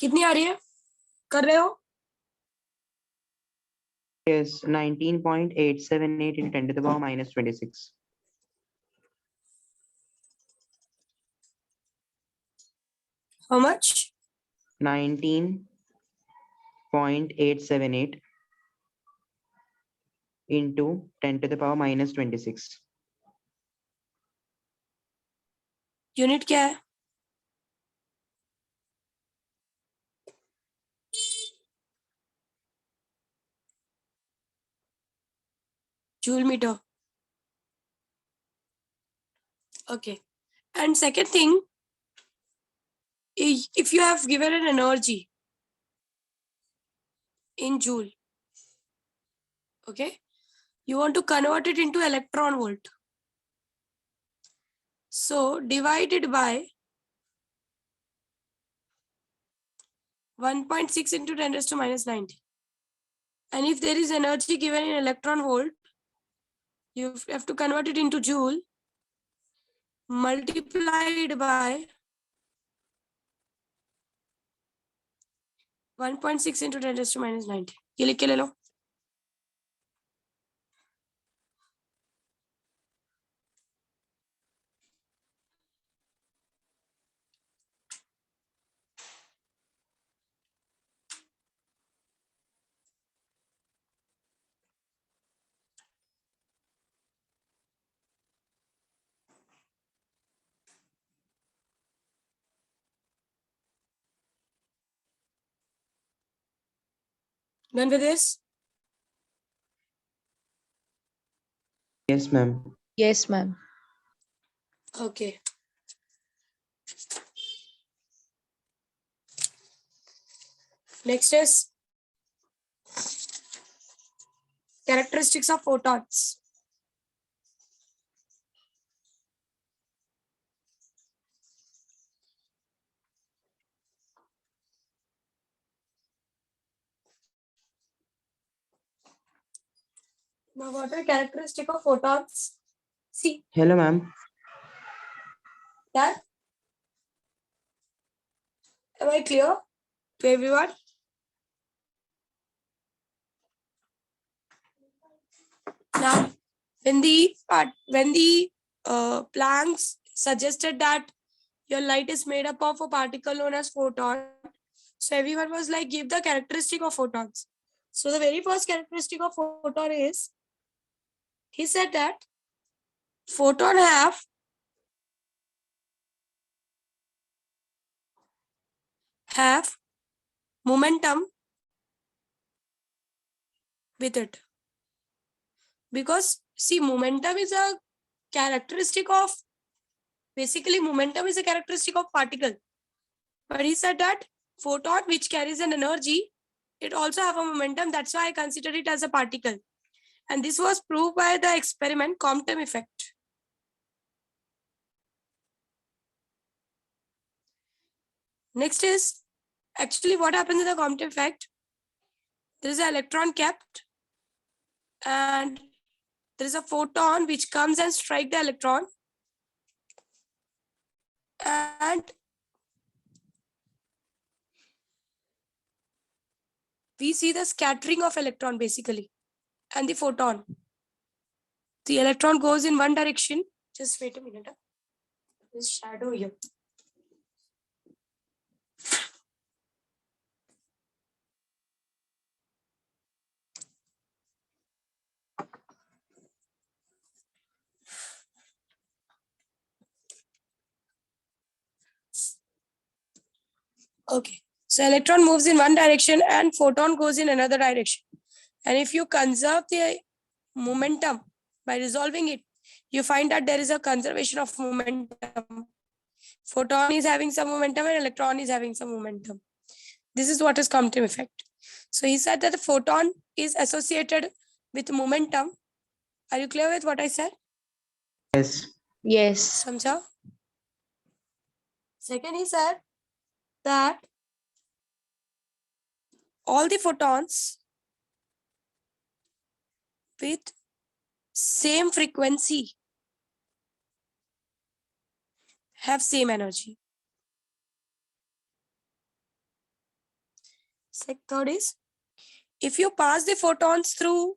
कितनी आ रही है? कर रहे हो? Yes, 19.878 into 10 to the power minus 26. How much? 19.878 into 10 to the power minus 26. Unit क्या है? Joule metre. Okay. And second thing, if you have given an energy in joule, okay, you want to convert it into electron volt. So divide it by 1.6 into 10 raised to minus 90. And if there is energy given in electron volt, you have to convert it into joule multiplied by 1.6 into 10 raised to minus 90. ये लिख के ले लो. Done with this? Yes, ma'am. Yes, ma'am. Okay. Next is characteristics of photons. Now, what are characteristic of photons? See, Hello, ma'am. that. Am I clear to everyone? Now, when the Planck suggested that your light is made up of a particle known as photon, so everyone was like, give the characteristic of photons. So the very first characteristic of photon is, he said that photon have momentum with it. Because see, momentum is a characteristic of, basically momentum is a characteristic of particle. But he said that photon which carries an energy, it also have a momentum. That's why I consider it as a particle. And this was proved by the experiment Compton effect. Next is, actually what happens in the Compton effect, there is an electron kept and there is a photon which comes and strike the electron, and we see the scattering of electron basically and the photon. The electron goes in one direction. Just wait a minute. This shadow here. Okay. So electron moves in one direction and photon goes in another direction. And if you conserve the momentum by resolving it, you find that there is a conservation of momentum. Photon is having some momentum and electron is having some momentum. This is what is Compton effect. So he said that the photon is associated with momentum. Are you clear with what I said? Yes. Yes. Samjha? Second, he said that all the photons with same frequency have same energy. Third is, if you pass the photons through,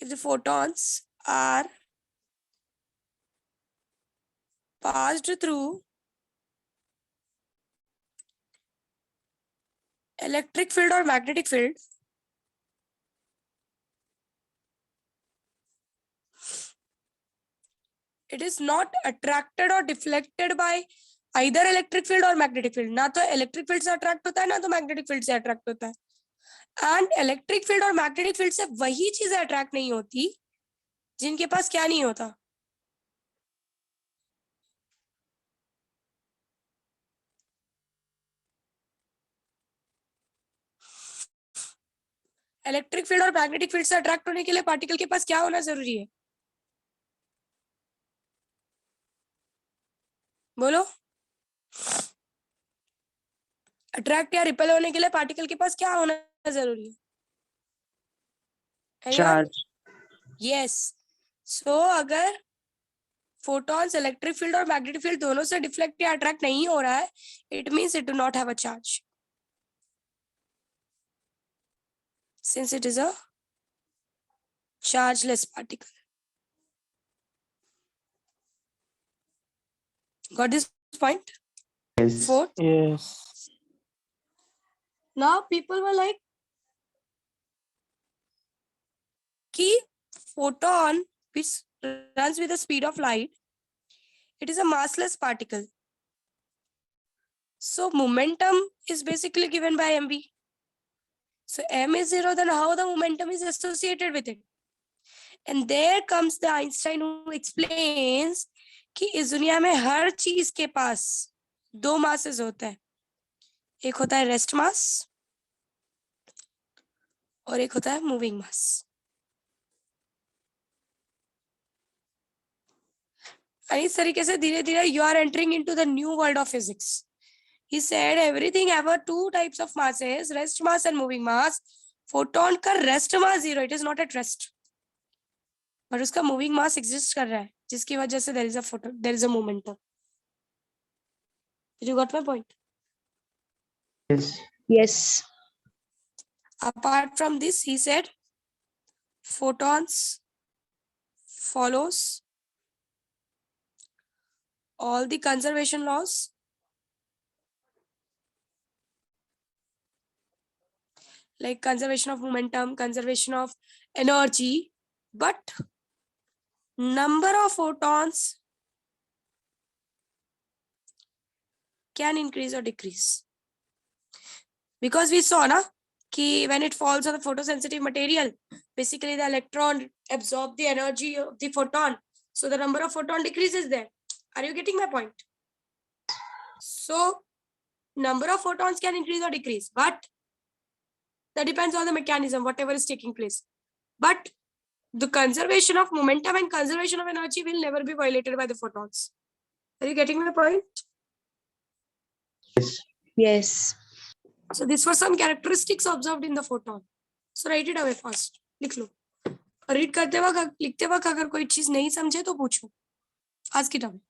if the photons are passed through electric field or magnetic field, it is not attracted or deflected by either electric field or magnetic field. ना तो electric field से attract होता है, ना तो magnetic field से attract होता है. And electric field और magnetic field से वही चीजें attract नहीं होती जिनके पास क्या नहीं होता. इलेक्ट्रिक फील्ड और मैग्नेटिक फील्ड से अट्रैक्ट होने के लिए पार्टिकल के पास क्या होना जरूरी है? बोलो. अट्रैक्ट या रिपेल होने के लिए पार्टिकल के पास क्या होना जरूरी है? चार्ज. यस. सो अगर फोटॉन्स इलेक्ट्रिक फील्ड और मैग्नेटिक फील्ड दोनों से डिफ्लेक्ट या अट्रैक्ट नहीं हो रहा है, it means it do not have a charge, since it is a chargeless particle. Got this point? Yes. Fourth, Yes. now people were like कि photon which runs with the speed of light, it is a massless particle. So momentum is basically given by mv. So m is 0, then how the momentum is associated with it? And there comes the Einstein who explains कि इस दुनिया में हर चीज के पास दो masses होते हैं. एक होता है रेस्ट मास और एक होता है मूविंग मास. इस तरीके से धीरे धीरे you are entering into the new world of physics. He said everything have two types of masses, rest mass and moving mass. Photon का rest mass 0, it is not at rest. But उसका moving mass exist कर रहा है, जिसकी वजह से there is a photon, there is a momentum. Did you got my point? Yes. Yes. Apart from this, he said photons follows all the conservation laws like conservation of momentum, conservation of energy, but number of photons can increase or decrease. Because we saw na कि when it falls on the photosensitive material, basically the electron absorb the energy of the photon, so the number of photon decreases there. Are you getting my point? So number of photons can increase or decrease, but that depends on the mechanism, whatever is taking place. But the conservation of momentum and conservation of energy will never be violated by the photons. Are you getting my point? Yes. Yes. So these were some characteristics observed in the photon. So write it away fast. लिख लो. और read करते वक्त लिखते वक्त अगर कोई चीज नहीं समझे तो पूछो. Ask it away.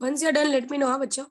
Once you're done, let me know, हाँ बच्चों.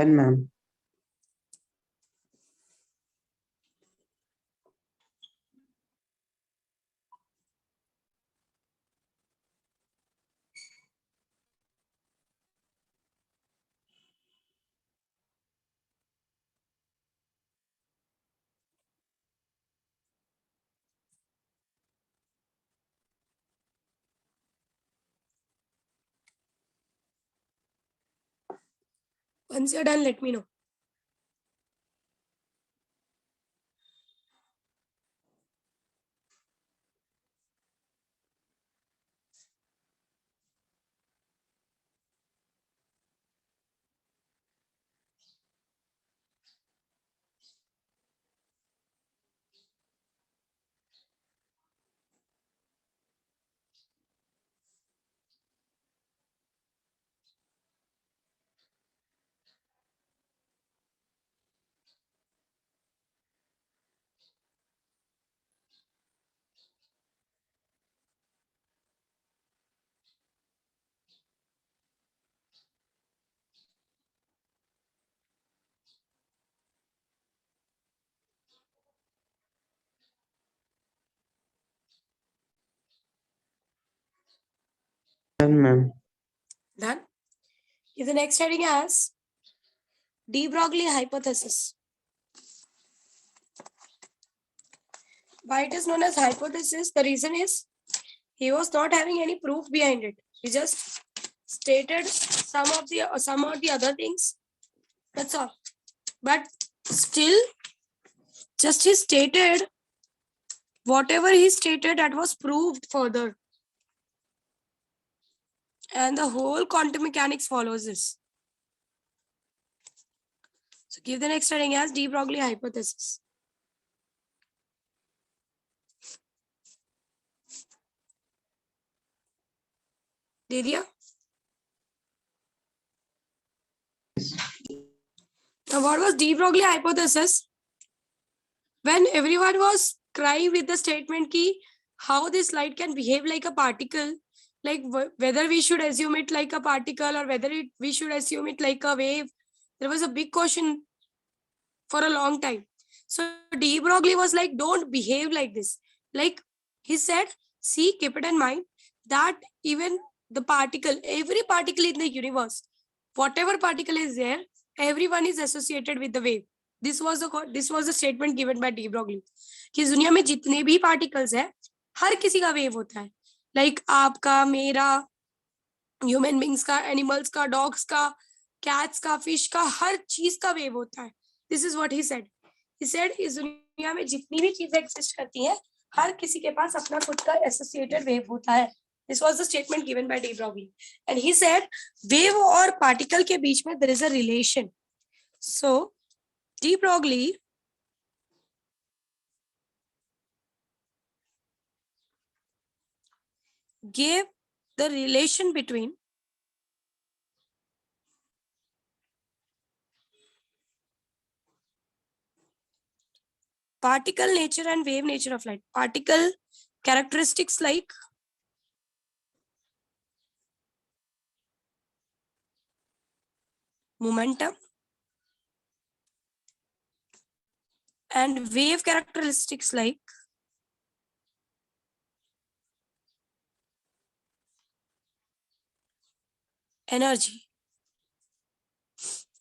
Done, ma'am. Once you're done, let me know. Done, ma'am. Done. Is the next heading as de Broglie hypothesis. Why it is known as hypothesis? The reason is he was not having any proof behind it. He just stated some of the other things. That's all. But still, just he stated whatever he stated that was proved further. And the whole quantum mechanics follows this. So give the next heading as de Broglie hypothesis. Didier? Now what was de Broglie hypothesis? When everyone was crying with the statement key, how this light can behave like a particle, like whether we should assume it like a particle or whether we should assume it like a wave, there was a big question for a long time. So de Broglie was like, don't behave like this. Like he said, see, keep it in mind that even the particle, every particle in the universe, whatever particle is there, everyone is associated with the wave. This was the statement given by de Broglie कि इस दुनिया में जितने भी particles है, हर किसी का wave होता है. Like आपका, मेरा, human beings का, animals का, dogs का, cats का, fish का, हर चीज का wave होता है. This is what he said. He said इस दुनिया में जितनी भी चीजें exist करती हैं, हर किसी के पास अपना खुद का associated wave होता है. This was the statement given by de Broglie. And he said, wave और particle के बीच में there is a relation. So, de Broglie gave the relation between particle nature and wave nature of light. Particle characteristics like momentum and wave characteristics like energy.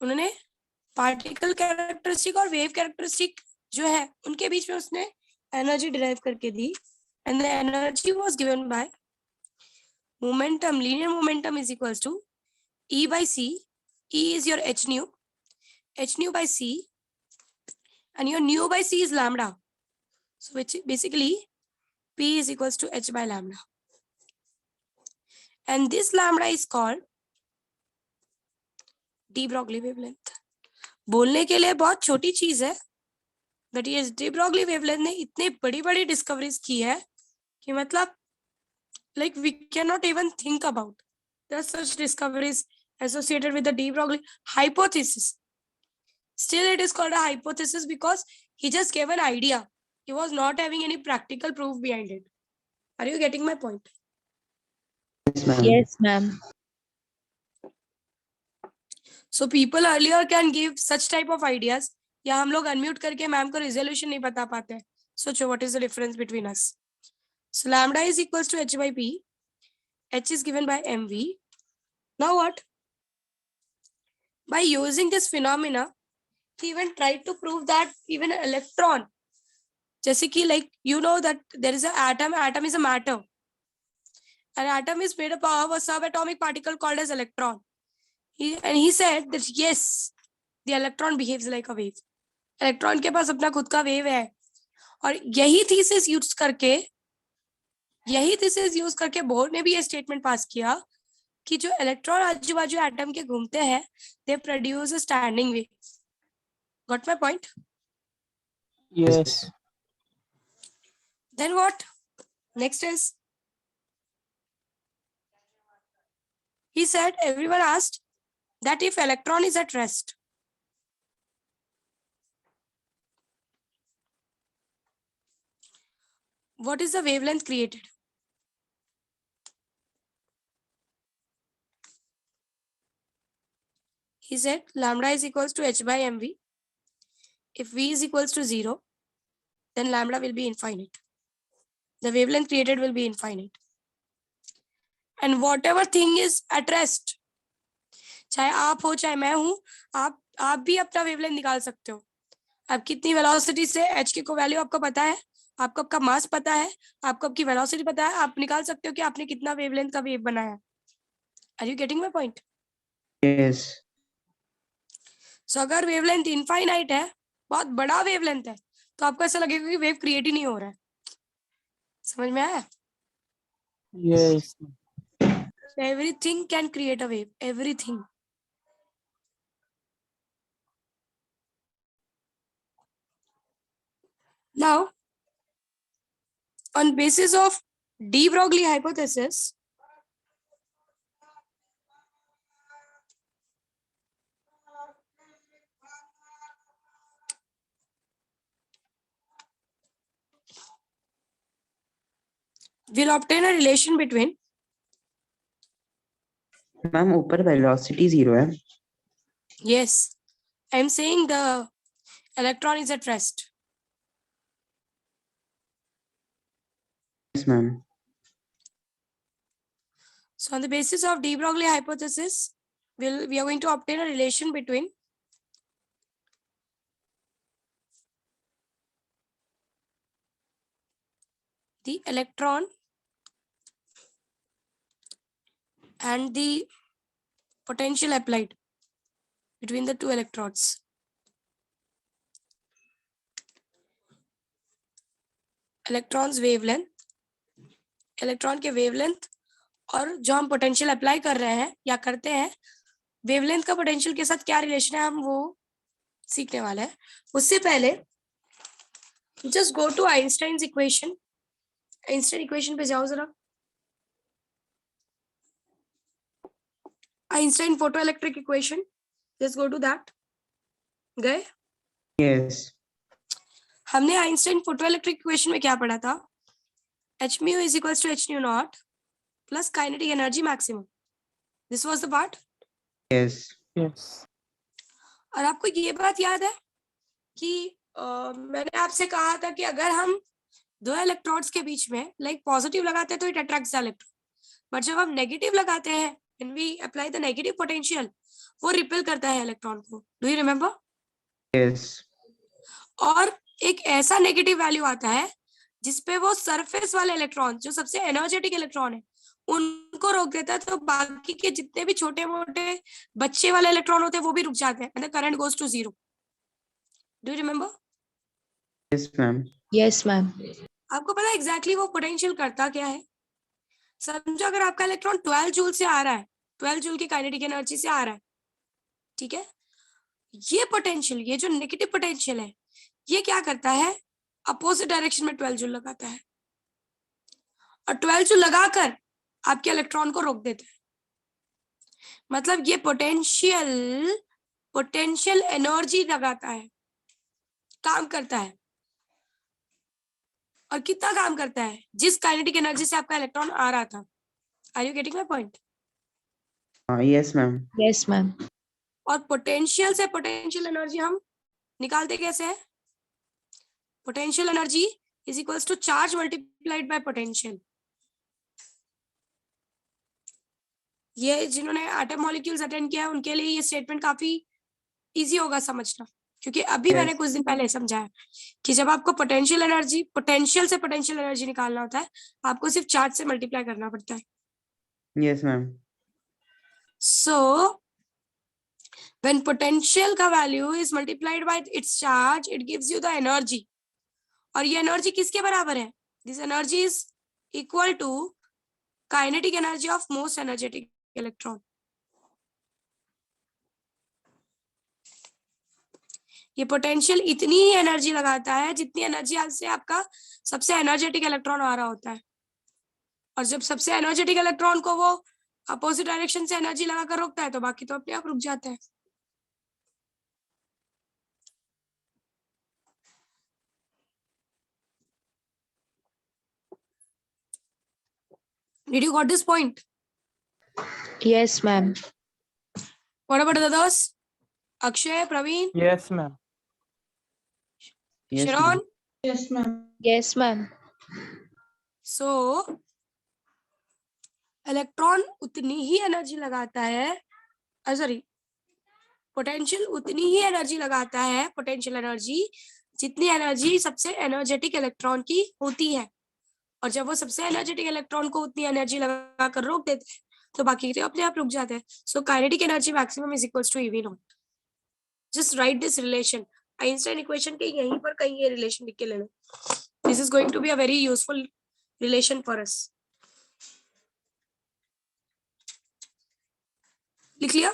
उन्होंने particle characteristic और wave characteristic जो है उनके बीच में उसने energy derive करके दी. And the energy was given by momentum. Linear momentum is equals to E by C. E is your h nu by C, and your nu by C is lambda. So which basically P is equals to h by lambda. And this lambda is called de Broglie wavelength. बोलने के लिए बहुत छोटी चीज है, but ये de Broglie wavelength ने इतने बड़ी बड़ी डिस्कवरीज की है कि मतलब like we cannot even think about. There are such discoveries associated with the de Broglie hypothesis. Still it is called a hypothesis because he just gave an idea. He was not having any practical proof behind it. Are you getting my point? Yes, ma'am. Yes, ma'am. So people earlier can give such type of ideas. या हम लोग unmute करके ma'am को resolution नहीं बता पाते हैं. So what is the difference between us? So lambda is equals to h by p. H is given by mv. Now what? By using this phenomena, he even tried to prove that even an electron, जैसे कि like you know that there is an atom is a matter. An atom is made up of a subatomic particle called as electron. He said that yes, the electron behaves like a wave. Electron के पास अपना खुद का wave है. और यही thesis use करके board ने भी ये स्टेटमेंट पास किया कि जो इलेक्ट्रॉन आजू बाजू एटम के घूमते हैं, they produce a standing wave. Got my point? Yes. Then what? Next is, he said, everyone asked that if electron is at rest, what is the wavelength created? He said lambda is equals to h by mv. If v is equals to 0, then lambda will be infinite. The wavelength created will be infinite. And whatever thing is at rest, चाहे आप हो चाहे मैं हूं, आप भी अपना wavelength निकाल सकते हो. अब कितनी वेलोसिटी से h की को वैल्यू आपको पता है, आपको आपका मास पता है, आपको आपकी वेलोसिटी पता है, आप निकाल सकते हो कि आपने कितना वेवलेंथ का वेव बनाया. Are you getting my point? Yes. So अगर वेवलेंथ इनफाइनाइट है, बहुत बड़ा वेवलेंथ है, तो आपको ऐसा लगेगा कि वेव क्रिएट ही नहीं हो रहा है. समझ में आया? Yes. Everything can create a wave. Everything. Now, on basis of de Broglie hypothesis, we'll obtain a relation between ma'am ऊपर वेलोसिटी 0 है. yes, I'm saying the electron is at rest. Yes, ma'am. So on the basis of de Broglie hypothesis, we are going to obtain a relation between the electron and the potential applied between the two electrodes. Electron's wavelength, electron के wavelength और जो हम potential apply कर रहे हैं या करते हैं, वेवलेंथ का पोटेंशियल के साथ क्या रिलेशन है हम वो सीखने वाले हैं. उससे पहले just go to Einstein's equation. Einstein equation पे जाओ जरा. Einstein photo electric equation, just go to that. गए? Yes. हमने आइंस्टाइन फोटो इलेक्ट्रिक इक्वेशन में क्या पढ़ा था? h mu is equals to h nu naught plus kinetic energy maximum. This was the part. Yes. Yes. और आपको ये बात याद है कि मैंने आपसे कहा था कि अगर हम दो इलेक्ट्रॉन्स के बीच में लाइक पॉजिटिव लगाते हैं तो it attracts the electron, but जब हम नेगेटिव लगाते हैं when we apply the negative potential, वो रिपेल करता है इलेक्ट्रॉन को. Do you remember? Yes. और एक ऐसा नेगेटिव वैल्यू आता है जिसपे वो सरफेस वाले इलेक्ट्रॉन जो सबसे एनर्जेटिक इलेक्ट्रॉन है उनको रोक देता है, तो बाकी के जितने भी छोटे मोटे बच्चे वाले इलेक्ट्रॉन होते हैं वो भी रुक जाते हैं and the current goes to 0. Do you remember? Yes, ma'am. Yes, ma'am. आपको पता है एग्जैक्टली वो पोटेंशियल करता क्या है? समझो अगर आपका इलेक्ट्रॉन 12 जूल से आ रहा है, 12 जूल की काइनेटिक एनर्जी से आ रहा है, ठीक है, ये पोटेंशियल, ये जो नेगेटिव पोटेंशियल है, ये क्या करता है? अपोजिट डायरेक्शन में 12 जूल लगाता है और 12 जूल लगाकर आपके इलेक्ट्रॉन को रोक देता है. मतलब ये पोटेंशियल एनर्जी लगाता है, काम करता है. और कितना काम करता है? जिस काइनेटिक एनर्जी से आपका इलेक्ट्रॉन आ रहा था. Are you getting my point? Yes, ma'am. Yes, ma'am. और पोटेंशियल से पोटेंशियल एनर्जी हम निकालते कैसे हैं? Potential energy is equals to charge multiplied by potential. ये जिन्होंने एटम मॉलिक्यूल्स अटेंड किया है उनके लिए ये स्टेटमेंट काफी इजी होगा समझना, क्योंकि अभी मैंने कुछ दिन पहले समझाया कि जब आपको पोटेंशियल से पोटेंशियल एनर्जी निकालना होता है, आपको सिर्फ चार्ज से मल्टीप्लाई करना पड़ता है। Yes ma'am. So when potential का value is multiplied by its charge, it gives you the energy. और ये एनर्जी किसके बराबर है? This energy is equal to kinetic energy of most energetic electron. ये पोटेंशियल इतनी ही एनर्जी लगाता है जितनी एनर्जी से आपका सबसे एनर्जेटिक इलेक्ट्रॉन आ रहा होता है। और जब सबसे एनर्जेटिक इलेक्ट्रॉन को वो अपोजिट डायरेक्शन से एनर्जी लगाकर रोकता है तो बाकी तो अपने आप रुक जाते हैं। Did you got this point? Yes, ma'am. What about the others? Akshay, Praveen, Yes, ma'am. Yes, Sharon? Yes, ma'am. Yes, ma'am. So electron उतनी ही एनर्जी लगाता है, सॉरी पोटेंशियल उतनी ही एनर्जी लगाता है, पोटेंशियल एनर्जी जितनी एनर्जी सबसे एनर्जेटिक इलेक्ट्रॉन की होती है। और जब वो सबसे एनर्जेटिक इलेक्ट्रॉन को उतनी एनर्जी लगाकर रोक देते हैं तो बाकी तो अपने आप रुक जाते हैं। So kinetic energy maximum is equals to EV naught. Just write this relation, Einstein equation के यहीं पर कहीं ये रिलेशन लिख के लेना। This is going to be a very useful relation for us. लिख लिया?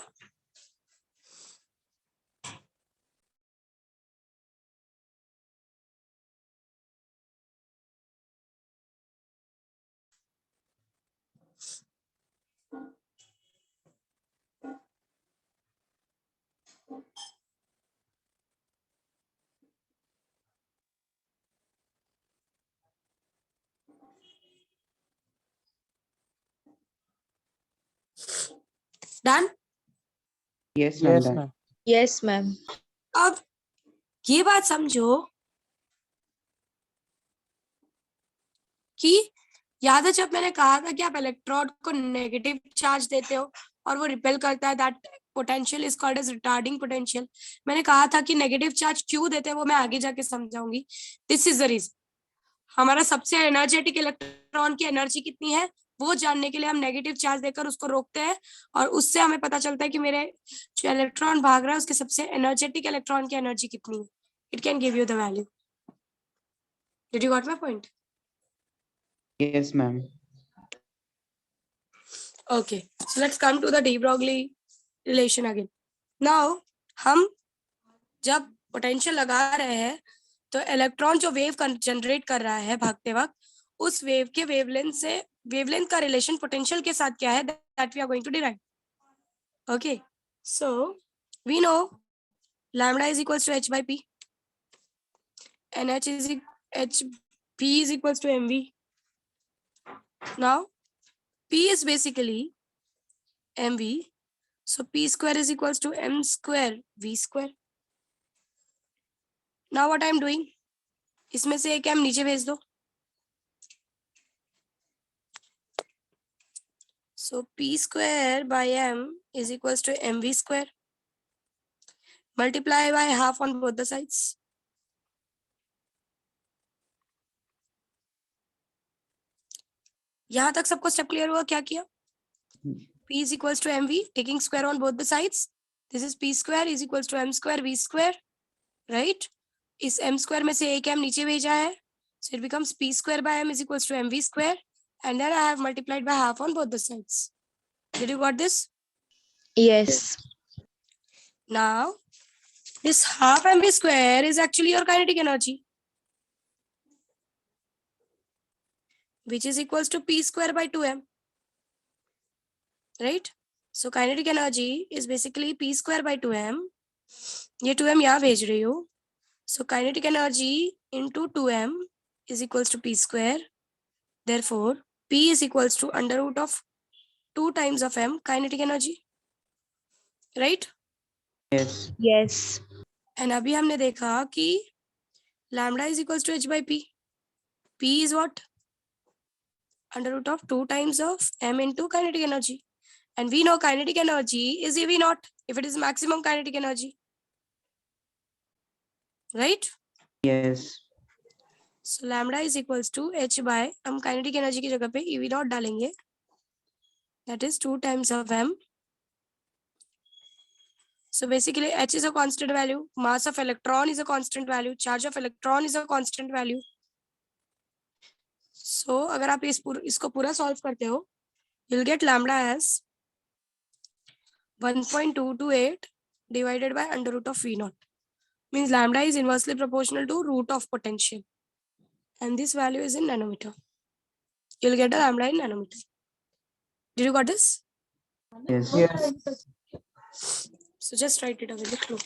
Done? yes, Yes, ma'am. ma'am. Yes, ma'am. अब ये बात समझो कि याद है जब मैंने कहा था कि आप इलेक्ट्रोड को नेगेटिव चार्ज देते हो और वो रिपेल करता है, that potential is called as retarding potential. मैंने कहा था कि नेगेटिव चार्ज क्यों देते हैं वो मैं आगे जाके समझाऊंगी। This is the reason. हमारा सबसे एनर्जेटिक इलेक्ट्रॉन की एनर्जी कितनी है वो जानने के लिए हम नेगेटिव चार्ज देकर उसको रोकते हैं, और उससे हमें पता चलता है कि मेरे जो इलेक्ट्रॉन भाग रहा है उसके सबसे एनर्जेटिक इलेक्ट्रॉन की एनर्जी कितनी है। It can give you the value. Did you got my point? Yes, ma'am. Okay, so let's come to the de Broglie relation again. Now हम जब पोटेंशियल लगा रहे हैं तो इलेक्ट्रॉन जो वेव जनरेट कर रहा है भागते वक्त, उस वेव के वेवलेंथ का रिलेशन पोटेंशियल के साथ क्या है, that we are going to derive. Okay, so we know lambda is equals to h by p and p is equals to mv. Now p is basically mv, so p square is equals to m square v square. Now what I am doing, इसमें से एक m नीचे भेज दो। So p square by m is equals to mv square. Multiply by half on both the sides. यहाँ तक सबको step clear हुआ? क्या किया? p is equals to mv, taking square on both the sides. This is p square is equals to m square v square, right? इस m square में से एक m नीचे भेजा है, so it becomes p square by m is equals to mv square, and then I have multiplied by half on both the sides. Did you got this? Yes. Now this half mv square is actually your kinetic energy, which is equals to p square by 2m, right? So kinetic energy is basically p square by 2m. ये 2m यहाँ भेज रही हूँ, so kinetic energy into 2m is equals to p square. Therefore p is equals to under root of 2 times of m kinetic energy, right? Yes. Yes. And अभी हमने देखा कि lambda is equals to h by p. P is what? Under root of 2 times of m into kinetic energy. And we know kinetic energy is EV naught if it is maximum kinetic energy. Right? Yes. So lambda is equals to h by, हम kinetic energy की जगह पे EV naught डालेंगे. That is 2 times of m. So basically h is a constant value. Mass of electron is a constant value. Charge of electron is a constant value. So अगर आप इसको पूरा solve करते हो, you'll get lambda as 1.228 divided by under root of V naught. Means lambda is inversely proportional to root of potential. And this value is in nanometer. You'll get a lambda in nanometer. Did you got this? Yes. Yes. So just write it away, the clue.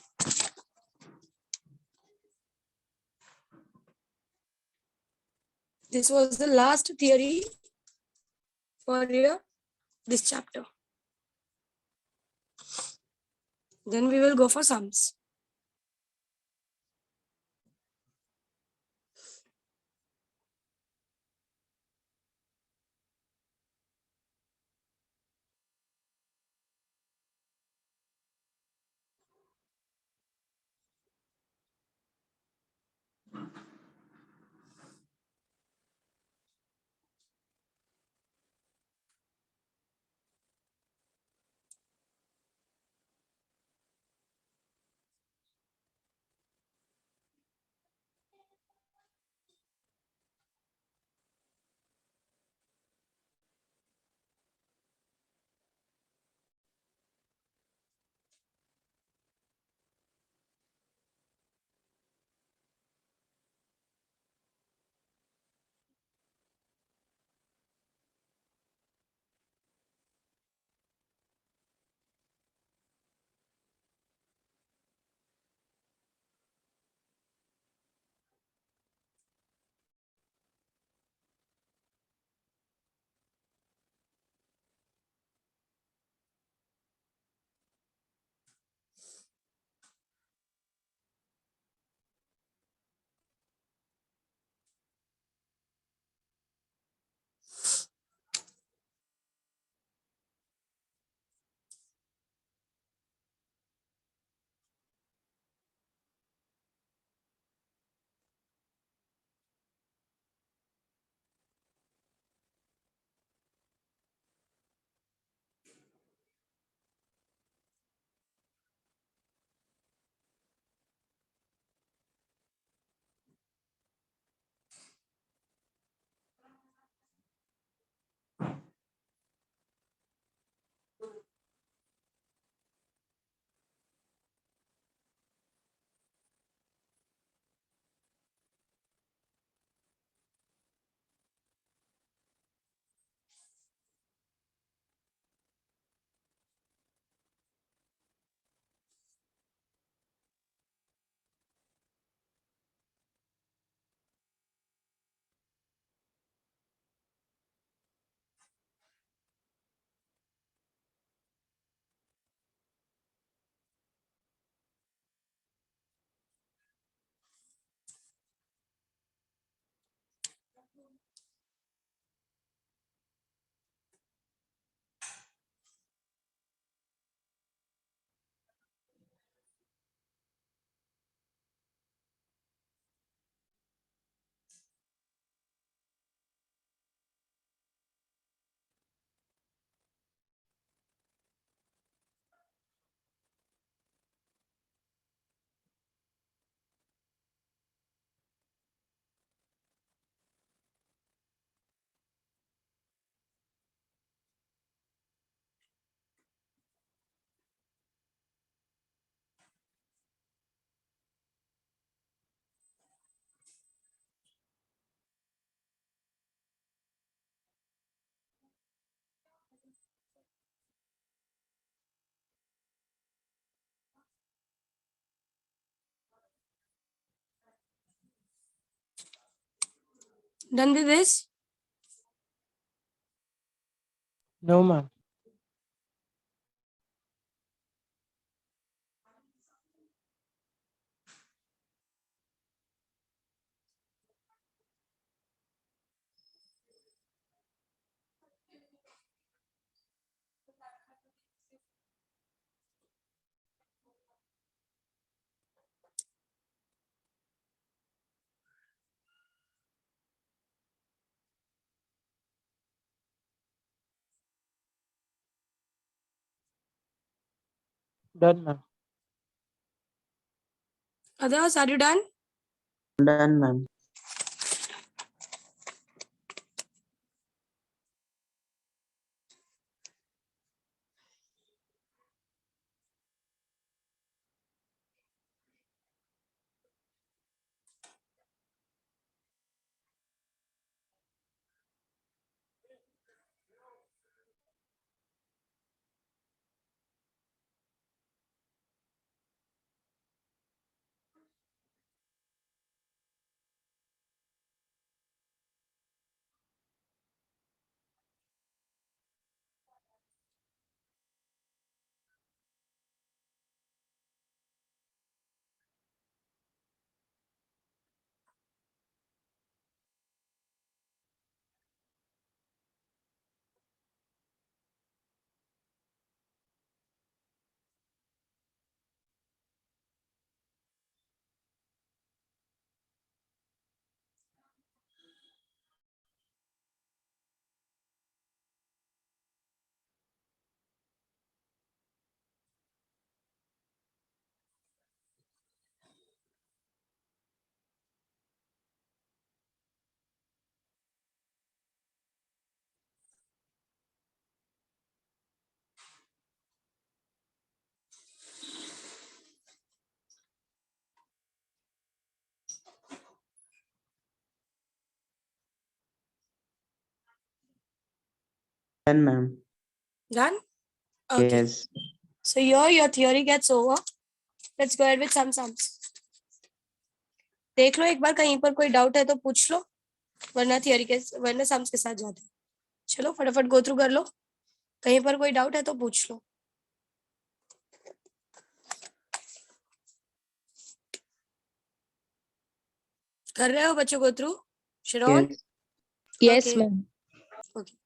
This was the last theory for this chapter. Then we will go for sums. Done with this? No, ma'am. Done, ma'am. Others, are you done? Done, ma'am. Done, ma'am. Done? Okay. Yes. So here your theory gets over. Let's go ahead with some sums. देख लो एक बार कहीं पर कोई doubt है तो पूछ लो, वरना sums के साथ जाते हैं। चलो फटाफट गो थ्रू कर लो, कहीं पर कोई डाउट है तो पूछ लो। कर रहे हो बच्चों go through? Shiron? Yes, Okay. ma'am. Okay.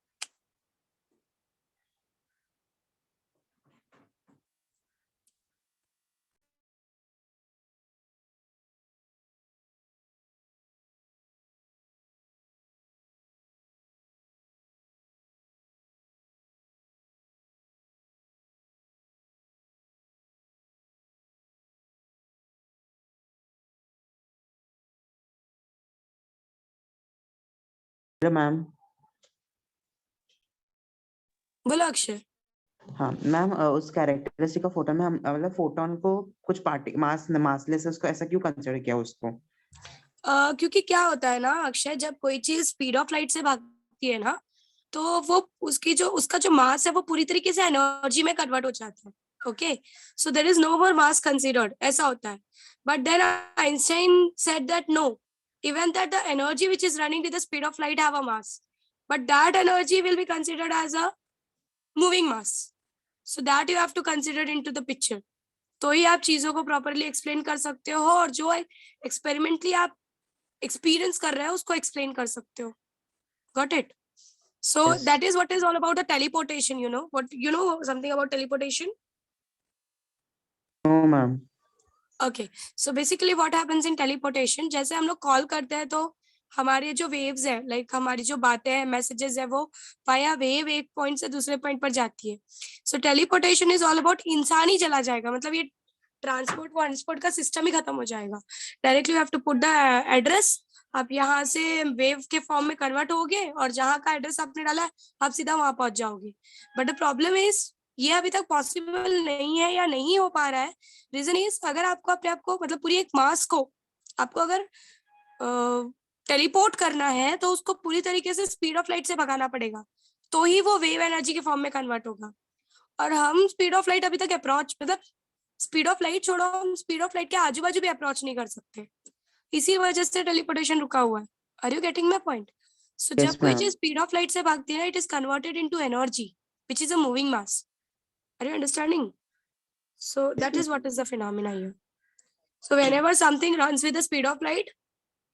Hello ma'am. बोलो अक्षय। हाँ मैम, उस कैरेक्टरिस्टिक का फोटो में हम मतलब फोटोन को कुछ पार्टी मासलेस है, उसको ऐसा क्यों कंसिडर किया उसको? क्योंकि क्या होता है ना अक्षय, जब कोई चीज स्पीड ऑफ लाइट से भागती है ना, तो वो उसका जो मास है वो पूरी तरीके से एनर्जी में कन्वर्ट हो जाता है। Okay, so there is no more mass considered, ऐसा होता है। But then Einstein said that no, even that the energy which is running with the speed of light have a mass, but that energy will be considered as a moving mass, so that you have to consider into the picture. तो ही आप चीजों को properly explain कर सकते हो, और जो एक्सपेरिमेंटली आप एक्सपीरियंस कर रहे हो उसको एक्सप्लेन कर सकते हो। Got it? So Yes. that is what is all about the teleportation. You know something about teleportation? No ma'am. Okay. So basically what happens in teleportation, जैसे हम लोग कॉल करते हैं तो हमारे जो वेव्स है, लाइक हमारी जो बातें हैं, मैसेजेस है, वो वाया वेव एक पॉइंट से दूसरे पॉइंट पर जाती है। सो टेलीपोर्टेशन इज ऑल अबाउट इंसान ही चला जाएगा, मतलब ये ट्रांसपोर्ट का सिस्टम ही खत्म हो जाएगा। Directly you have to put the address, आप यहाँ से वेव के फॉर्म में कन्वर्ट होगे और जहाँ का एड्रेस आपने डाला है आप सीधा वहां पहुंच जाओगे। बट द प्रॉब्लम इज ये अभी तक पॉसिबल नहीं है या नहीं हो पा रहा है। रीजन इज, अगर आपको अपने आप को मतलब पूरी एक मास को आपको अगर टेलीपोर्ट करना है तो उसको पूरी तरीके से स्पीड ऑफ लाइट से भगाना पड़ेगा, तो ही वो वेव एनर्जी के फॉर्म में कन्वर्ट होगा। और हम स्पीड ऑफ लाइट अभी तक अप्रोच, मतलब स्पीड ऑफ लाइट छोड़ो, हम स्पीड ऑफ लाइट के आजू बाजू भी अप्रोच नहीं कर सकते, इसी वजह से टेलीपोर्टेशन रुका हुआ है। Are you getting my point? So Yes, जब कोई ma'am. चीज स्पीड ऑफ लाइट से भागती है, it is converted into energy which is a moving mass. Are you understanding? So that is what is the phenomena here. So whenever something runs with the speed of light,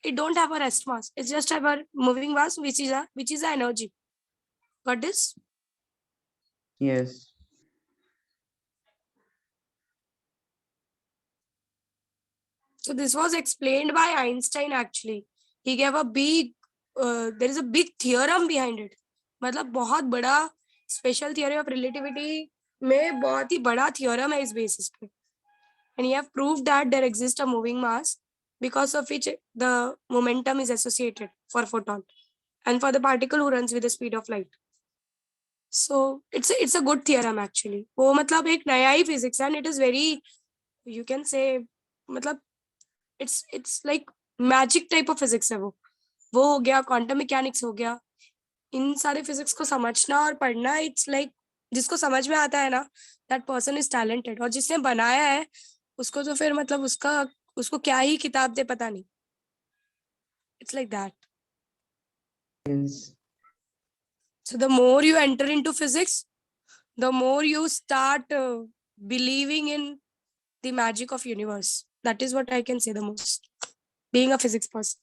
it don't have a rest mass. It's just have a moving mass, which is a energy. Got this? Yes. So this was explained by Einstein actually. He gave a big, there is a big theorem behind it. मतलब बहुत बड़ा special theory of relativity में बहुत ही बड़ा theorem है इस basis पे, and you have proved that there exists a moving mass because of which the momentum is associated for photon and for the particle who runs with the speed of light. So it's a good theorem actually. वो मतलब एक नया ही physics and it is very, you can say, मतलब it's like magic type of physics है वो हो गया, quantum mechanics हो गया, इन सारे फिजिक्स को समझना और पढ़ना, इट्स लाइक जिसको समझ में आता है ना, दैट पर्सन इज टैलेंटेड, और जिसने बनाया है उसको तो फिर मतलब उसको क्या ही किताब दे पता नहीं, it's like that. Yes. So the more you enter into physics, the more you start believing in the magic of universe. That is what I can say the most, being a physics person.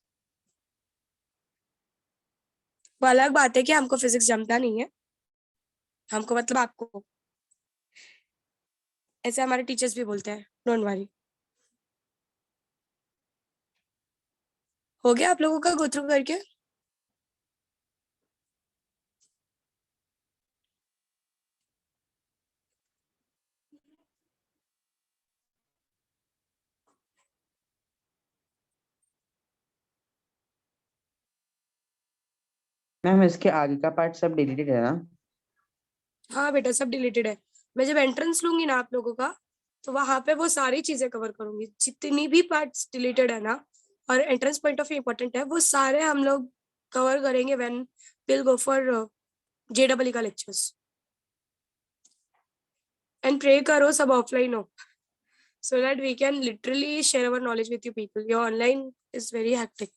वो अलग बात है कि हमको physics जमता नहीं है, हमको मतलब आपको, ऐसे हमारे टीचर्स भी बोलते हैं, डोंट वरी. हो गया आप लोगों का गो थ्रू करके? मैम इसके आगे का पार्ट सब डिलीटेड है ना? हाँ बेटा, सब डिलीटेड है. मैं जब एंट्रेंस लूंगी ना आप लोगों का, तो वहां पे वो सारी चीजें कवर करूंगी, जितनी भी पार्ट्स डिलीटेड है ना और entrance point of view important है, वो सारे हम लोग कवर करेंगे when will go for JW का लेक्चर्स. एंड प्रे करो सब ऑफलाइन हो, so that we can literally share our knowledge with you people. Your online is very hectic.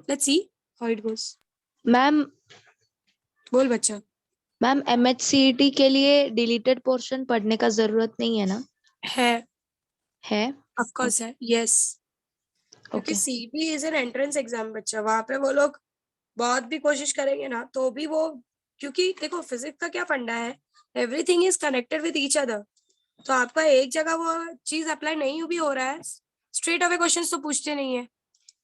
Let's see how it goes. Ma'am बोल बच्चा. Ma'am MHCET के लिए deleted portion पढ़ने का जरूरत नहीं है ना? है ऑफ कोर्स है, यस. क्योंकि okay. CET is an entrance exam बच्चा, वहां पे वो लोग बहुत भी कोशिश करेंगे ना तो भी वो, क्योंकि देखो फिजिक्स का क्या फंडा है, everything is connected with each other. तो आपका एक जगह वो चीज अप्लाई नहीं भी हो रहा है, स्ट्रेट अवे क्वेश्चंस तो पूछते नहीं है,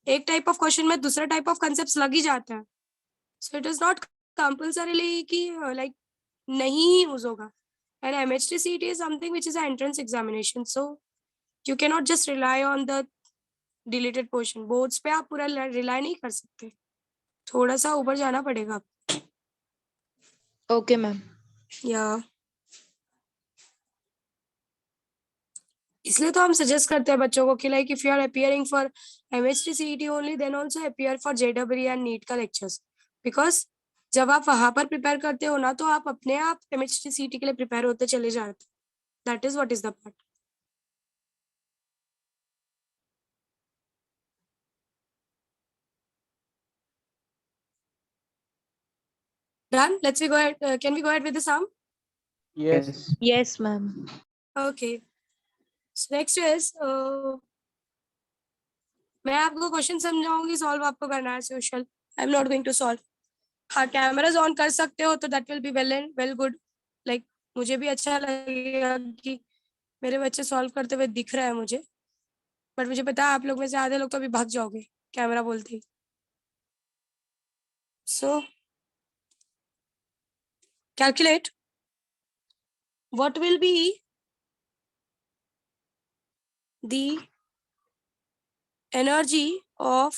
एक टाइप ऑफ क्वेश्चन में दूसरा टाइप ऑफ कंसेप्ट लग ही जाता है. So it is not compulsorily कि लाइक नहीं यूज होगा. And MHT CET is something which is an entrance examination, so you cannot just rely on the deleted portion. Boards पे आप पूरा रिलाई नहीं कर सकते, थोड़ा सा ऊपर जाना पड़ेगा. Okay ma'am. या इसलिए तो हम सजेस्ट करते हैं बच्चों को कि like if you are appearing for MHT CET only, then also appear for JEE and NEET का लेक्चर्स, बिकॉज जब आप वहां पर प्रिपेयर करते हो ना तो आप अपने आप MHT CET के लिए प्रिपेयर होते चले जाते. That is what is the part. Done. Let's we go ahead. Can we go ahead with the sum? Yes. Yes ma'am. Okay. So next is मैं आपको क्वेश्चन समझाऊंगी, सॉल्व आपको करना है social. I am not going to solve. हाँ, cameras on कर सकते हो तो that will be well good. Like मुझे भी अच्छा लगेगा कि मेरे बच्चे सॉल्व करते हुए दिख रहा है मुझे, बट मुझे पता है आप लोग में से आधे लोग तो अभी भाग जाओगे कैमरा बोलते ही. So calculate what will be the energy of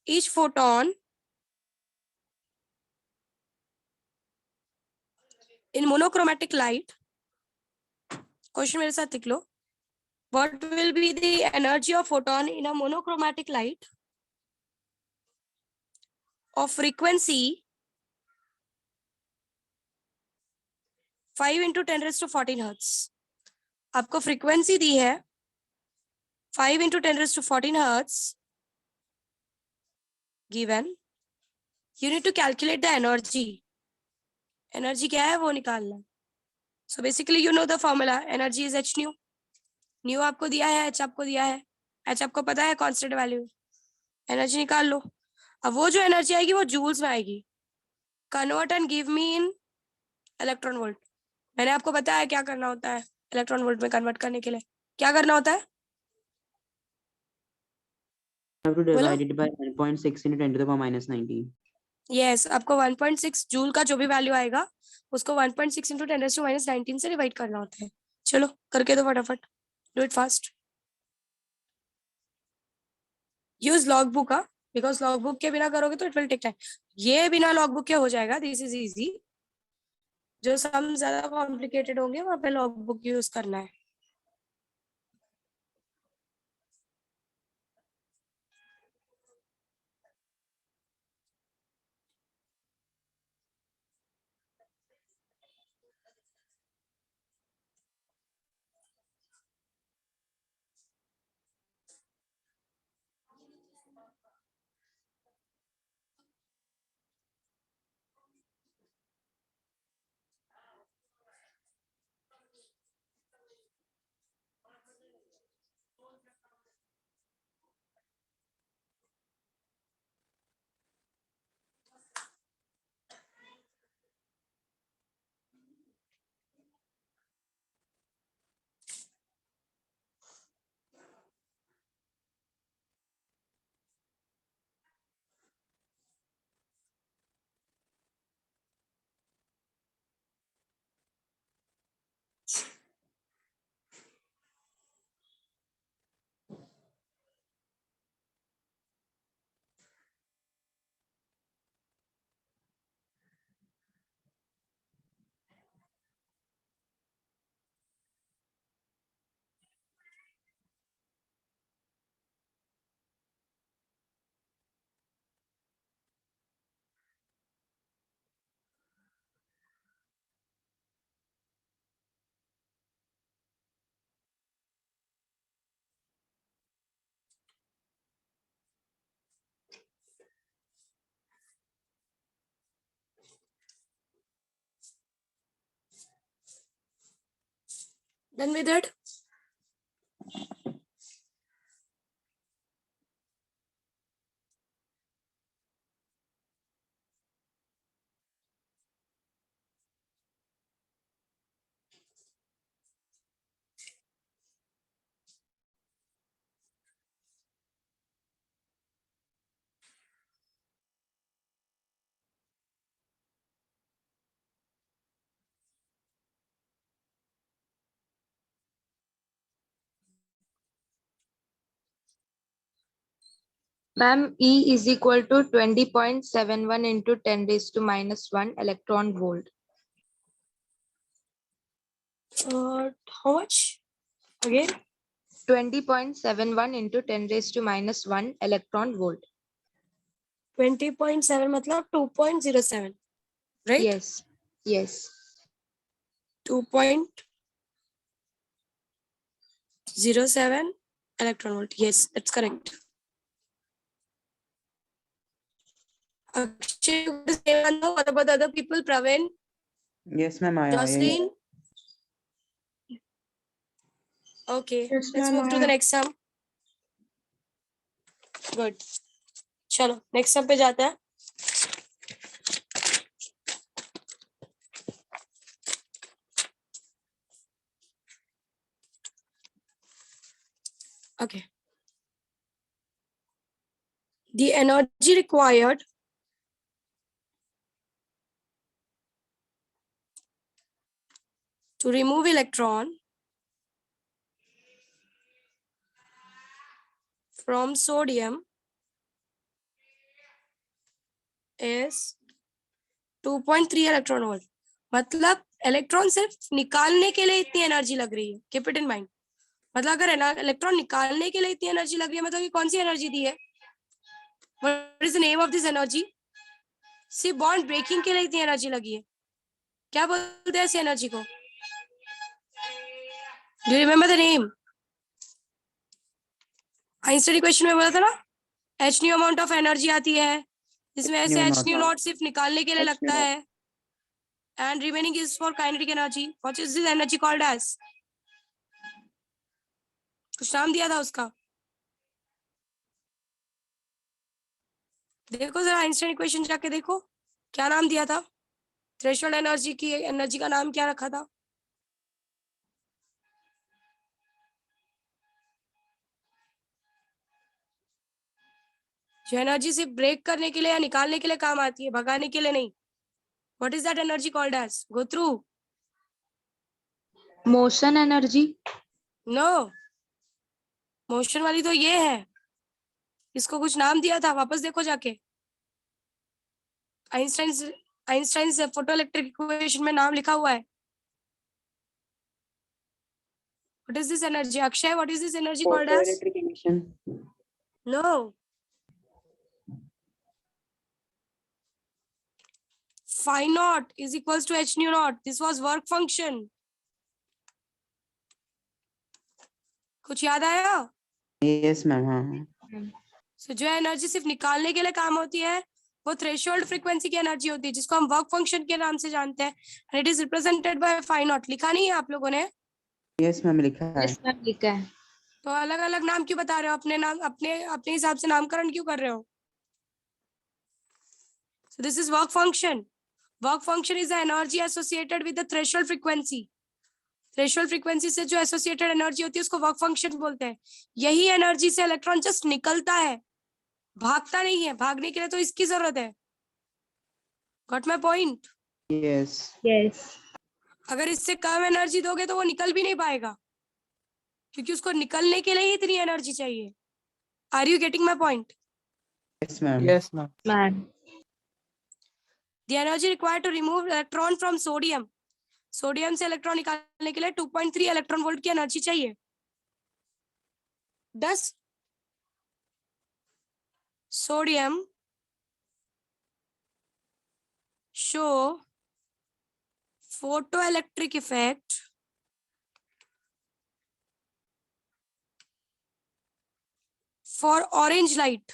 each photon in monochromatic light. Question मेरे साथ लिख लो. What will be the energy of photon in a monochromatic light of frequency 5 into 10 raised to 14 hertz? आपको frequency दी है 5 into 10 raised to 14 hertz given. You need to calculate the energy. Energy क्या है वो निकालना. So basically you know the formula, energy is h new. New आपको दिया है, h आपको दिया है, h आपको पता है कांस्टेंट वैल्यू. एनर्जी निकाल लो. अब वो जो एनर्जी आएगी वो जूल्स में आएगी. Convert and give me in electron volt. मैंने आपको बताया क्या करना होता है इलेक्ट्रॉन वोल्ट में कन्वर्ट करने के लिए. क्या करना होता है? I have to बोलो. divide it by 1.6 into 10 to the power minus 19. Yes, आपको 1.6 जूल का जो भी वैल्यू आएगा उसको 1.6 इंटू 10⁻19 से डिवाइड करना होता है। चलो करके दो फटाफट, do it fast. Use log book, because log book के बिना करोगे तो इट विल टेक टाइम। ये बिना लॉग बुक के हो जाएगा, दिस इज इजी। जो सम ज्यादा कॉम्प्लिकेटेड होंगे वहां पे लॉग बुक यूज करना है। Done with it? Ma'am, E is equal to 20.71 into 10 raised to minus 1 electron volt. How much? Again? 20.71 into 10 raised to minus 1 electron volt. 20.7 मतलब 2.07, right? Yes. Yes. 2.07 electron volt. Yes, that's correct. Akshay, you want to say one more? What about the other people? Praveen, Yes, ma'am. I Jocelyn? Okay, Yes, let's ma'am, move to the next sum. Good. चलो next sum पे जाते हैं. Okay. The energy required to remove electron from sodium is 2.3 electron volt. मतलब electron सिर्फ निकालने के लिए इतनी एनर्जी लग रही है. Keep it in mind. मतलब अगर इलेक्ट्रॉन निकालने के लिए इतनी एनर्जी लग रही है, मतलब ये कौन सी एनर्जी दी है? What is the name of this energy? सिर्फ बॉन्ड ब्रेकिंग के लिए इतनी एनर्जी लगी है. क्या बोलते हैं इस एनर्जी को? Do you remember the name? Einstein equation में बोला था ना, h new amount of energy आती है, जिसमें ऐसे h न्यू नॉट सिर्फ निकालने के लिए लगता है, and remaining is for kinetic energy. What is this energy called as? कुछ नाम दिया था उसका, देखो जरा आइंस्टाइन इक्वेशन जाके देखो क्या नाम दिया था. थ्रेशोल्ड एनर्जी की एनर्जी का नाम क्या रखा था? जो एनर्जी सिर्फ ब्रेक करने के लिए या निकालने के लिए काम आती है, भगाने के लिए नहीं. What is that energy called as? Go through. Motion energy. No. Motion वाली तो ये है. इसको कुछ नाम दिया था, वापस देखो जाके. आइंस्टाइन फोटो इलेक्ट्रिक इक्वेशन में नाम लिखा हुआ है. What is this energy? Akshay, what is this energy called as? Photoelectric emission. No. Phi naught is equals to h nu naught. This was work function. कुछ याद आया? Yes, ma'am. हाँ. So, जो एनर्जी सिर्फ निकालने के लिए काम होती है वो थ्रेशोल्ड फ्रीक्वेंसी की एनर्जी होती है, जिसको हम वर्क फंक्शन के नाम से जानते हैं. And it is represented by phi naught. लिखा नहीं है आप लोगों ने? Yes, ma'am. लिखा है. Yes, ma'am, लिखा है. तो अलग अलग नाम क्यों बता रहे हो? अपने नाम अपने हिसाब से नामकरण क्यों कर रहे हो? So this is work function. Work function is the energy associated with the threshold frequency. Threshold frequency से जो एसोसिएटेड एनर्जी होती है उसको वर्क फंक्शन बोलते हैं. यही एनर्जी से इलेक्ट्रॉन जस्ट निकलता है, भागता नहीं है. भागने के लिए तो इसकी जरूरत है. Got my point? Yes. Yes. अगर इससे कम एनर्जी दोगे तो वो निकल भी नहीं पाएगा, क्योंकि उसको निकलने के लिए ही इतनी एनर्जी चाहिए. Are you getting my point? Yes, ma'am. Yes, ma'am. Ma'am. The energy required to remove electron from sodium. Sodium से इलेक्ट्रॉन निकालने के लिए 2.3 इलेक्ट्रॉन वोल्ट की एनर्जी चाहिए. 10 sodium show photoelectric effect for orange light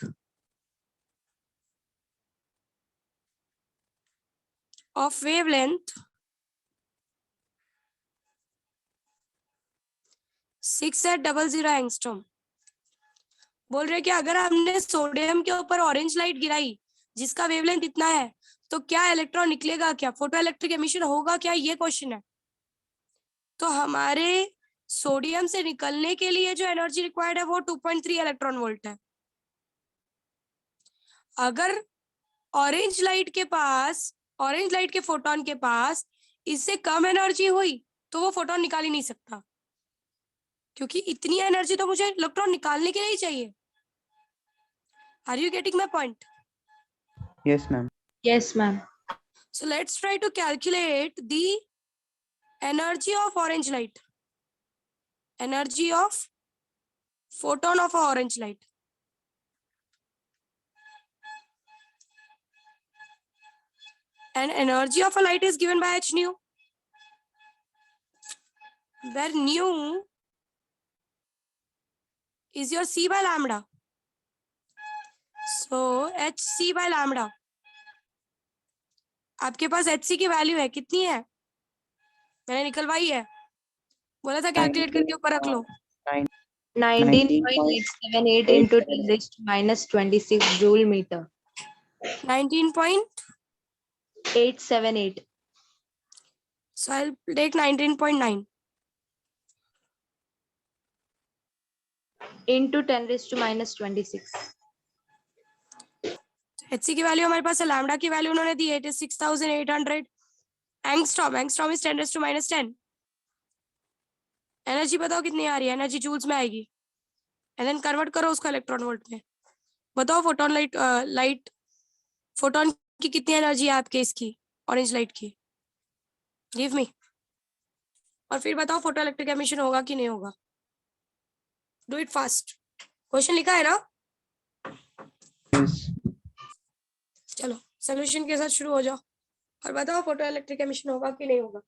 of wavelength 6800 angstrom. बोल रहे कि अगर हमने सोडियम के ऊपर ऑरेंज लाइट गिराई जिसका वेवलेंथ इतना है तो क्या इलेक्ट्रॉन निकलेगा, क्या फोटो इलेक्ट्रिक एमिशन होगा क्या, ये क्वेश्चन है. तो हमारे सोडियम से निकलने के लिए जो एनर्जी रिक्वायर्ड है वो 2.3 इलेक्ट्रॉन वोल्ट है. अगर ऑरेंज लाइट के फोटोन के पास इससे कम एनर्जी हुई तो वो फोटोन निकाल ही नहीं सकता, क्योंकि इतनी एनर्जी तो मुझे इलेक्ट्रॉन निकालने के लिए ही चाहिए. Are you getting my point? Yes, ma'am. Yes, ma'am. So let's try to calculate the energy of orange light, energy of photon of orange light. And energy of a light is given by h nu, where nu is your c by lambda. So hc by lambda. आपके पास hc की value है, कितनी है? मैंने निकलवाई है, बोला था calculate करके ऊपर रख लो. 19.878 into 10 raised to minus 26 joule meter. 19.878. So I'll take 19.9 into 10 raised to minus 26. hc की वैल्यू हमारे पास है, लैम्डा की वैल्यू उन्होंने दी है, it is 6800 angstrom. Angstrom is 10 to minus 10. Energy बताओ कितनी आ रही है? एनर्जी जूल्स में आएगी, एंड देन कन्वर्ट करो उसको इलेक्ट्रॉन वोल्ट में. बताओ फोटोन की कितनी एनर्जी है आपके इसकी ऑरेंज लाइट की? Give me. और फिर बताओ फोटो इलेक्ट्रिक एमिशन होगा कि नहीं होगा. Do it fast. क्वेश्चन लिखा है ना? Yes. चलो सोल्यूशन के साथ शुरू हो जाओ और बताओ फोटो इलेक्ट्रिक एमिशन होगा कि नहीं होगा.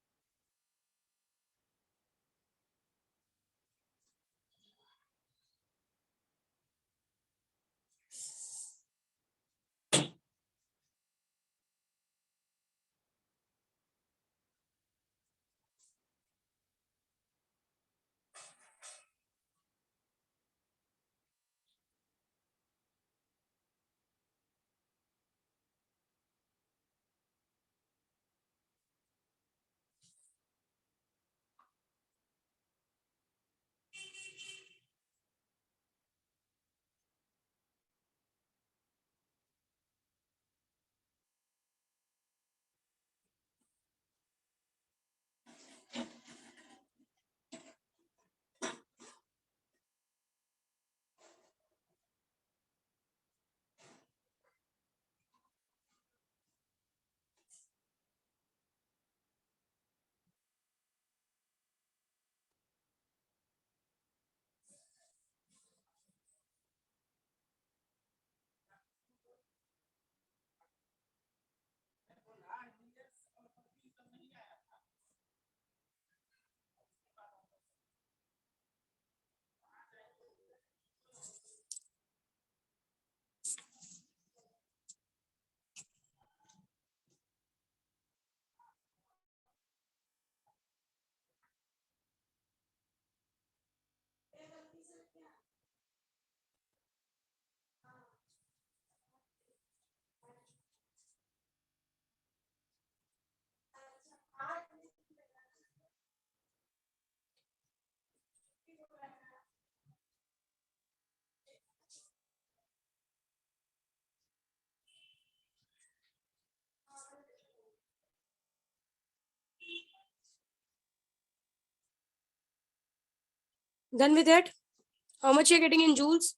Done with it? How much you're getting in joules?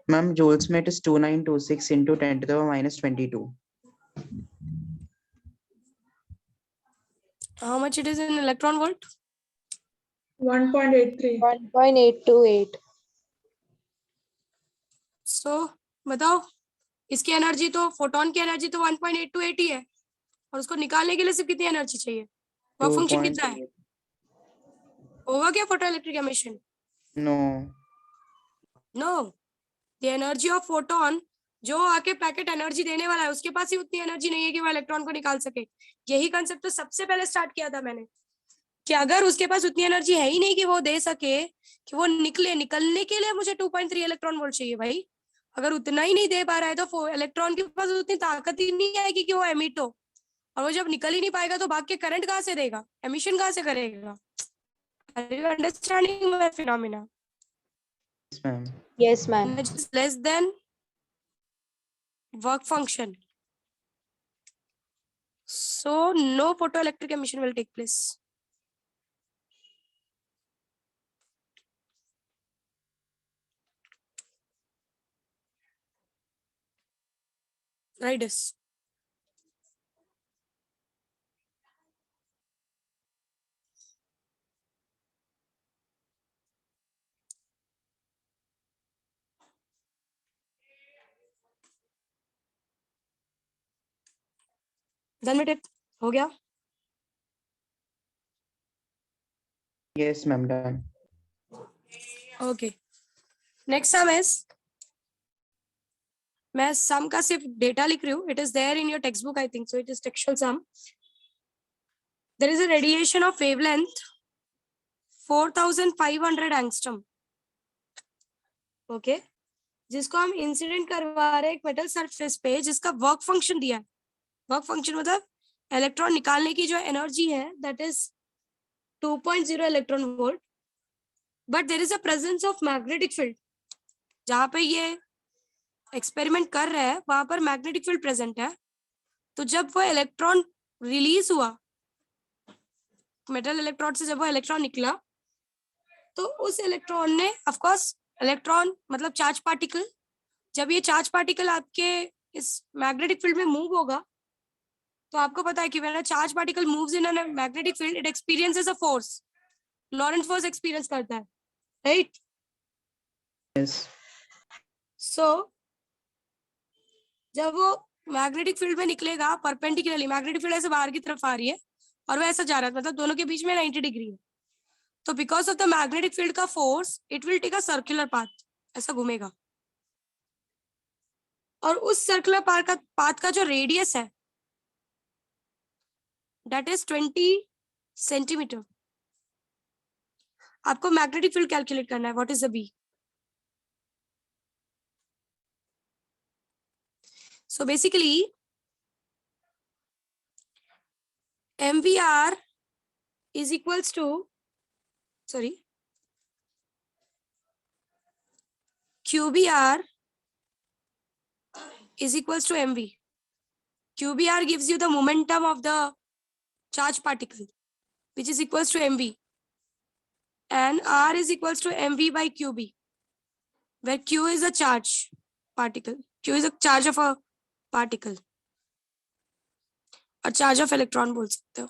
Ma'am, joules में it is 2926 into 10 to the power minus 22. How much it is in electron volt? 1.83. 1.828. So बताओ, इसकी एनर्जी तो फोटोन की energy तो 1.828 ही है, और उसको निकालने के लिए सिर्फ कितनी एनर्जी चाहिए? वर्क फंक्शन कितना है? होगा क्या photo electric emission? No. No, the energy of photon, जो आके पैकेट एनर्जी देने वाला है, उसके पास ही उतनी एनर्जी नहीं है कि वो इलेक्ट्रॉन को निकाल सके। यही कंसेप्ट तो सबसे पहले स्टार्ट किया था मैंने, कि अगर उसके पास उतनी एनर्जी है ही नहीं कि वो दे सके, कि वो निकलने के लिए मुझे 2.3 इलेक्ट्रॉन वोल्ट चाहिए भाई। अगर उतना ही नहीं दे पा रहा है तो इलेक्ट्रॉन के पास उतनी ताकत ही नहीं आएगी कि वो एमिट हो, और वो जब निकल ही नहीं पाएगा तो भाग के करंट कहाँ से देगा, एमिशन कहाँ से करेगा? Are you understanding my phenomena? Yes, ma'am. Yes, ma'am. Which is less than work function. So no photoelectric emission will take place. Right this. Done with it? हो गया? Yes, ma'am, done. Okay. Next sum is, मैं sum का सिर्फ data लिख रही हूँ. It is there in your textbook, I think. So it is textual sum. There is a radiation of wavelength 4500 angstrom. Okay. जिसको हम इंसिडेंट करवा रहे हैं एक मेटल सरफेस पे, जिसका वर्क फंक्शन दिया है. वर्क फंक्शन मतलब इलेक्ट्रॉन निकालने की जो एनर्जी है, that is 2.0 electron volt. But there is a presence of magnetic field. जहां पे ये एक्सपेरिमेंट कर रहे हैं वहां पर मैग्नेटिक फील्ड प्रेजेंट है. तो जब वो इलेक्ट्रॉन रिलीज हुआ मेटल इलेक्ट्रोड से, जब वो इलेक्ट्रॉन निकला, तो उस इलेक्ट्रॉन ने, ऑफ कोर्स इलेक्ट्रॉन मतलब चार्ज पार्टिकल, जब ये चार्ज पार्टिकल आपके इस मैग्नेटिक फील्ड में मूव होगा, तो आपको पता है कि when a charge particle moves in a magnetic field, it experiences a force. Laurent force experience करता है, राइट? Yes. सो जब वो मैग्नेटिक फील्ड में निकलेगा परपेंडिकुलरली, मैग्नेटिक फील्ड ऐसे बाहर की तरफ आ रही है और वो ऐसा जा रहा है, मतलब दोनों के बीच में 90 डिग्री है. तो because of the magnetic field का force, it will take a circular path, ऐसा घूमेगा. और उस सर्कुलर पाथ का जो रेडियस है, दैट इज 20 सेंटीमीटर. आपको मैग्नेटिक फील्ड कैलकुलेट करना है. What is the B? So basically MVR is equals to, sorry, QBR is equals to MV. QBR gives you the momentum of the charge particle, which is equals to MV, and R is equals to MV by QB, where Q is a charge particle. Q is a charge of a particle, और charge of electron बोल सकते हो.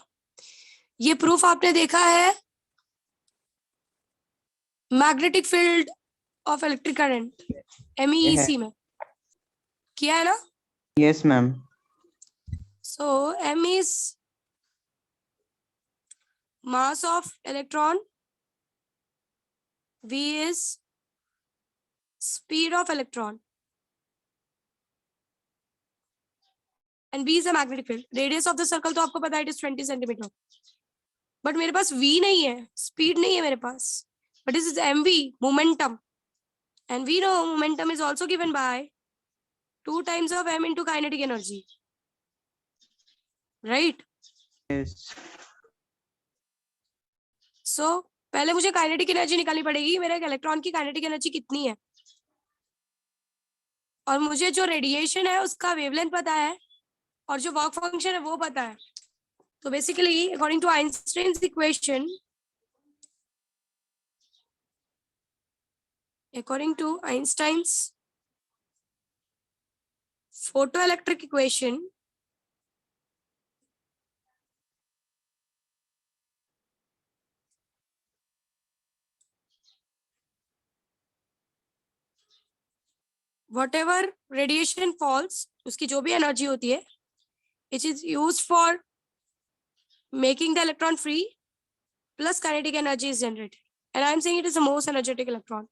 ये proof आपने देखा है magnetic field of electric current MEEC में किया है ना? Yes, ma'am. So M is mass of electron, V is speed of electron, and B is a magnetic field. Radius of the circle तो आपको पता है, it is 20 centimeter. But मेरे पास V नहीं है, speed नहीं है मेरे पास, but this is MV, momentum, and we know momentum is also given by 2 times of M into kinetic energy, right? Yes. So पहले मुझे काइनेटिक एनर्जी निकालनी पड़ेगी, मेरे इलेक्ट्रॉन की काइनेटिक एनर्जी कितनी है, और मुझे जो रेडिएशन है उसका वेवलेंथ पता है, और जो वर्क फंक्शन है वो पता है. So basically, according to Einstein's equation, photoelectric equation, whatever radiation falls, उसकी जो भी एनर्जी होती है, it is used for making the electron free, plus kinetic energy is generated. And I'm saying it is the most energetic electron.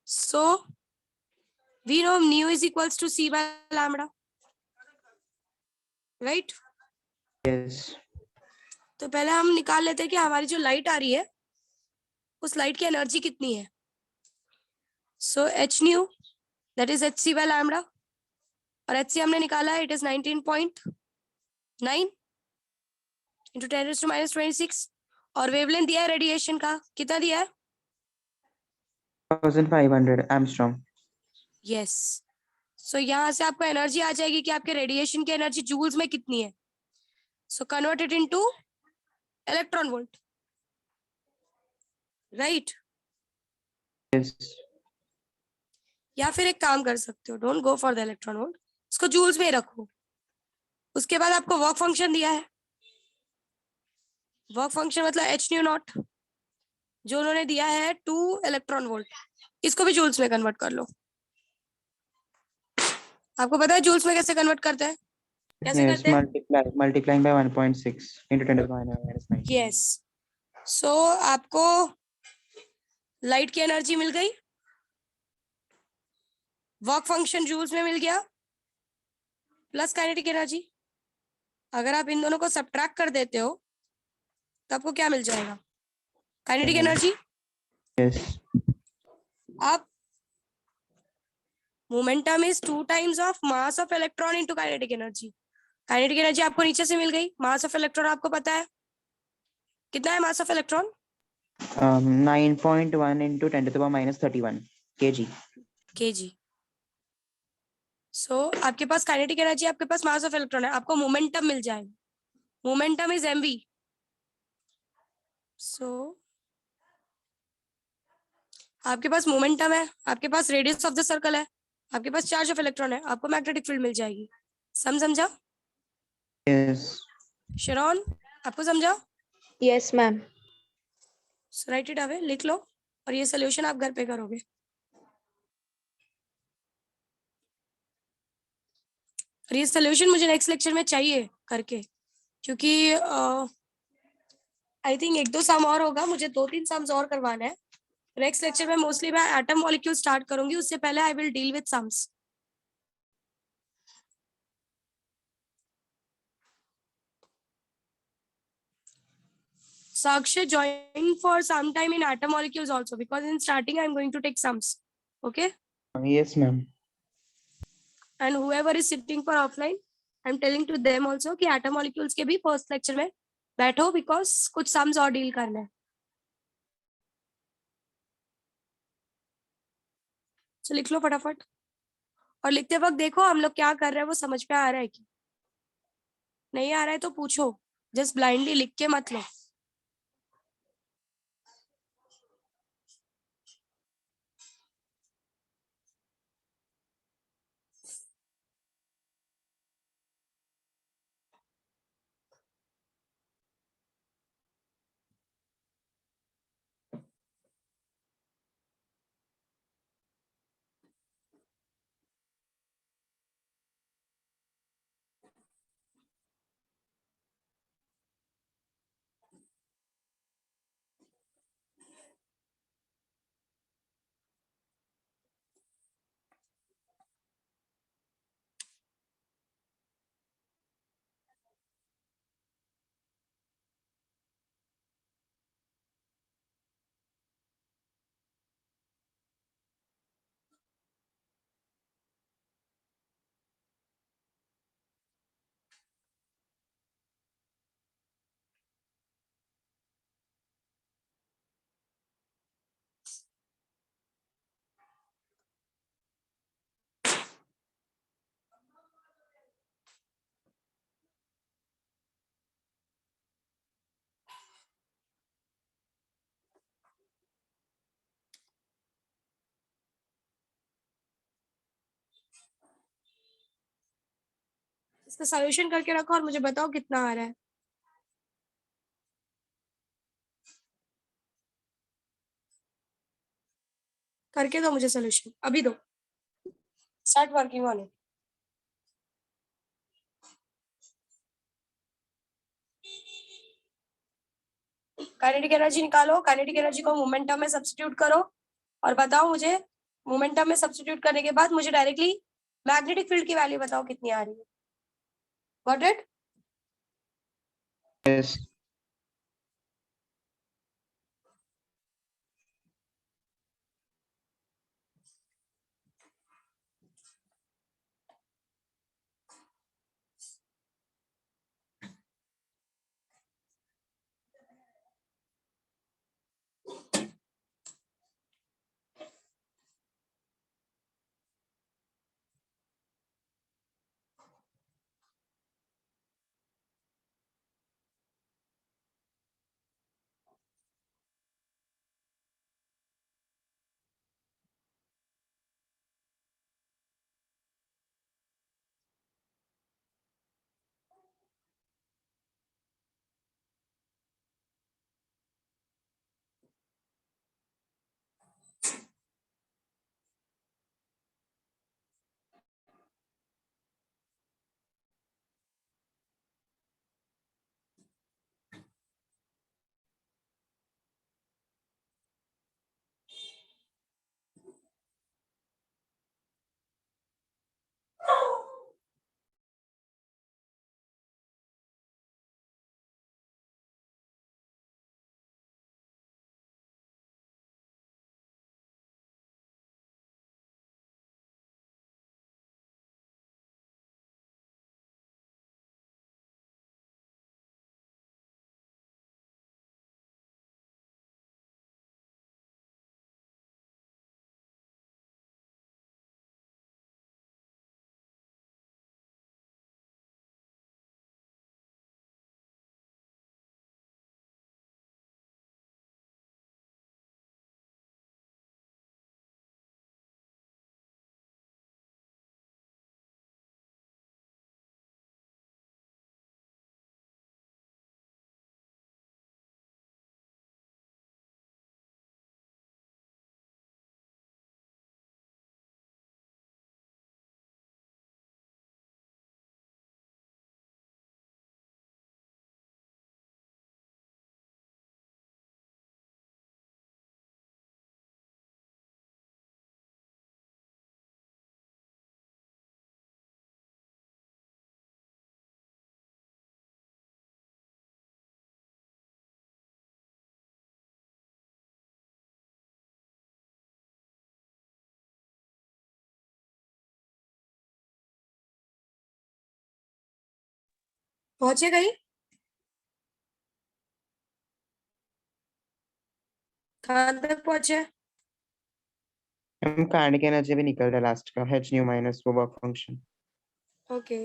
So we know nu is equals to c by lambda, right? Yes. तो पहले हम निकाल लेते हैं कि हमारी जो light आ रही है उस लाइट की एनर्जी कितनी है. सो h nu that is hc by lambda, और hc हमने निकाला है, it is 19.9 into 10 raised to minus 26, और वेवलेंथ दिया है रेडिएशन का, कितना दिया है? 1500 एंगस्ट्रॉम. यस. सो यहाँ से आपको एनर्जी आ जाएगी कि आपके रेडिएशन की एनर्जी जूल्स में कितनी है. So convert it into electron volt, right? Yes. या फिर एक काम कर सकते हो, don't go for the electron volt, इसको जूल्स में ही रखो. उसके बाद आपको वर्क फंक्शन दिया है. वर्क फंक्शन मतलब एच न्यू नॉट जो उन्होंने दिया है 2 इलेक्ट्रॉन वोल्ट, इसको भी जूल्स में कन्वर्ट कर लो. आपको पता है जूल्स में कैसे कन्वर्ट करते हैं? कैसे Yes, करते हैं? multiplying by 1.6 into 10 to the minus 9. Yes. सो आपको लाइट की एनर्जी मिल गई, वर्क फंक्शन जूल्स में मिल गया, प्लस काइनेटिक एनर्जी. अगर आप इन दोनों को सब्ट्रैक्ट कर देते हो तो आपको क्या मिल जाएगा? Kinetic energy. Yes. अब momentum is 2 times of mass of electron into kinetic energy. Kinetic energy आपको नीचे से मिल गई, मास ऑफ इलेक्ट्रॉन आपको पता है कितना है? Mass of electron 9.1 into 10 to the power minus 31 kg. kg. सो आपके पास काइनेटिक एनर्जी, आपके पास मास ऑफ इलेक्ट्रॉन है, आपको मोमेंटम मिल जाएगा. Momentum is mv. सो आपके पास मोमेंटम है, आपके पास रेडियस ऑफ द सर्कल है, आपके पास चार्ज ऑफ इलेक्ट्रॉन है, आपको मैग्नेटिक फील्ड मिल जाएगी. समझा? Yes. शरॉन, आपको समझा? Yes, ma'am. So right it away, लिख लो, और ये सोल्यूशन आप घर पे करोगे. और ये सोल्यूशन मुझे नेक्स्ट लेक्चर में चाहिए करके, क्योंकि आई थिंक 1-2 सम और होगा, मुझे 2-3 सम्स और करवाना है. नेक्स्ट लेक्चर में मोस्टली मैं एटम मॉलिक्यूल स्टार्ट करूंगी, उससे पहले I will deal with sums. Sakshay, join for some time in atom molecules also, because in starting I'm going to take sums. Okay? Yes, ma'am. And whoever is sitting for offline, I'm telling to them also कि atom molecules के भी first lecture में बैठो, because कुछ sums और deal करना है. So लिख लो फटाफट, और लिखते वक्त देखो हम लोग क्या कर रहे हैं वो समझ पे आ रहा है कि नहीं आ रहा है तो पूछो, जस्ट ब्लाइंडली लिख के मत लो. इसका सॉल्यूशन करके रखो और मुझे बताओ कितना आ रहा है। करके दो मुझे सॉल्यूशन, अभी दो। Start working on it. Kinetic energy निकालो, काइनेटिक एनर्जी को मोमेंटम में सब्स्टिट्यूट करो और बताओ मुझे मोमेंटम में सब्स्टिट्यूट करने के बाद मुझे डायरेक्टली मैग्नेटिक फील्ड की वैल्यू बताओ कितनी आ रही है। Got it? Yes. पहुंचे कहीं? कहाँ तक पहुंचे? हम काइनेटिक एनर्जी भी निकल रहा है लास्ट का, h nu माइनस वो वर्क फंक्शन। ओके